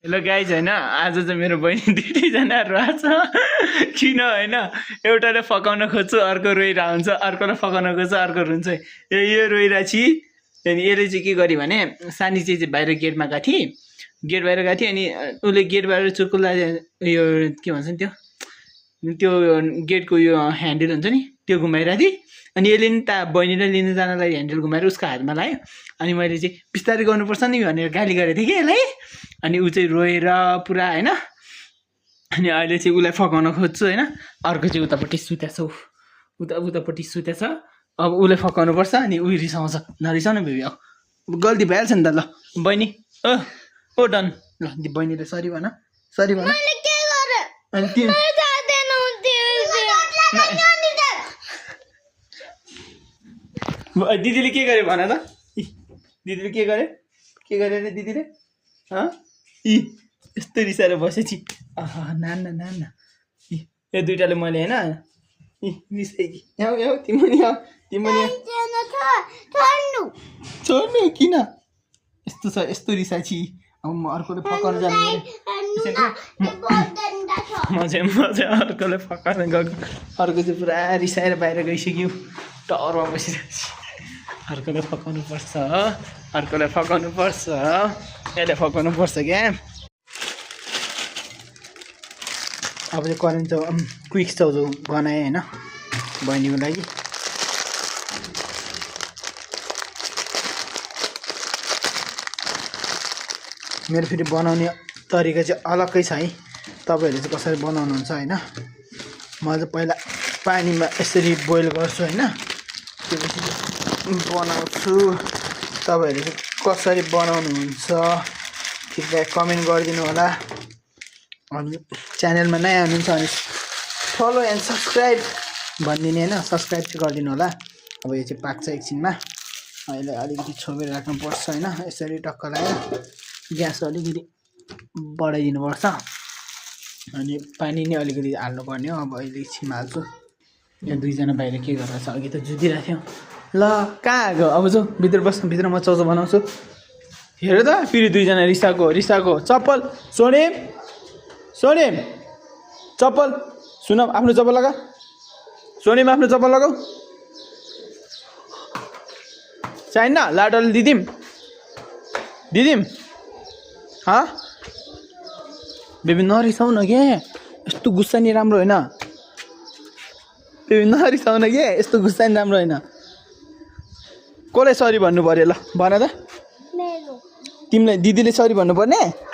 hello guys होइन आज चाहिँ मेरो बहिनी दुईटैजना रहेछ किन होइन एउटाले फकाउन खोज्छु अर्को रोइरहेको हुन्छ अर्कोलाई फकाउन खोज्छ अर्को रुन्छ यो रोइरहेको छि त्यहाँदेखि यसले चाहिँ के गर्यो भने सानी चाहिँ बाहिर गेटमा गएको थिएँ गेट बाहिर गएको थिएँ अनि उसले गेट बाहिर चुर्कुला यो के भन्छ नि त्यो गेटको यो ह्यान्डल हुन्छ नि त्यो घुमाइरहेको थिएँ अनि यसले नि बहिनीलाई लिन जानलाई ह्यान्डल घुमाएर उसको हातमा लायो अनि मैले चाहिँ बिस्तारै गर्नुपर्छ नि भनेर गाली गरेको थिएँ कि यसलाई अनि ऊ चाहिँ रोएर पुरा होइन अनि अहिले चाहिँ उसलाई फकाउन खोज्छु होइन अर्को चाहिँ उतापट्टि सुतेछ उतापट्टि सुतेछ अब उसलाई फकाउनु पर्छ अनि ऊ रिसाउँछ नरिसाउनु बेबी अब गल्ती भइहाल्छ नि त ल बहिनी ओ डन ल बहिनीले सरी भन अनि दिदीले के गर्यो भन त दिदीले के गरे अरे दिदीले यस्तो रिसाएर बसेपछि नान्न यो दुइटाले मैले होइन रिसाइ कि तिमी छोड्नु किन यस्तो छ यस्तो रिसाएपछि अब म अर्कोले फकाउन जानु म चाहिँ अर्कोले फकाउन गएको अर्को चाहिँ पुरा रिसाएर बाहिर गइसक्यो टरमा बसिरहेको अर्कोले फकाउनु पर्छ यसले फकाउनु पर्छ क्या अब चाहिँ करेन्ट क्विक चाउचाउ बनाएँ होइन बहिनीको लागि मेरो फेरि बनाउने तरिका चाहिँ अलग्गै छ है तपाईँहरूले चाहिँ कसरी बनाउनुहुन्छ होइन म चाहिँ पहिला पानीमा यसरी बोइल गर्छु होइन त्यसपछि बनाउँछु तपाईँहरूले चाहिँ कसरी बनाउनुहुन्छ कृपया कमेन्ट गरिदिनु होला अनि च्यानलमा नयाँ हुनुहुन्छ भने फलो एन्ड सब्सक्राइब भनिदिने होइन सब्सक्राइब चाहिँ गरिदिनु होला अब यो चाहिँ पाक्छ एकछिनमा अहिले अलिकति छोपेर राख्नुपर्छ होइन यसरी टक्क लगाएर ग्यास अलिकति बढाइदिनुपर्छ अनि पानी नै अलिकति हाल्नुपर्ने हो अब अहिले एकछिनमा हाल्छु यहाँ दुईजना बाहिर के गरेर छ अघि त जुधिरहेको थियो ल कहाँ आएको अब जो भित्र बस्नु भित्र म चाउचाउ बनाउँछु हेर त फेरि दुईजना रिसाको चप्पल सोनेम चप्पल सुन आफ्नो चप्पल लगा सोनेम आफ्नो चप्पल लगाऊ चाहिन्न लाडल दिदिम बेबी नरिसाउ न क्या यस्तो गुस्सा नि राम्रो होइन बेबी नरिसाउ न क्या यस्तो गुस्सा नि राम्रो होइन कसलाई सरी भन्नु पर्यो ल भन त तिमीलाई दिदीले सरी भन्नुपर्ने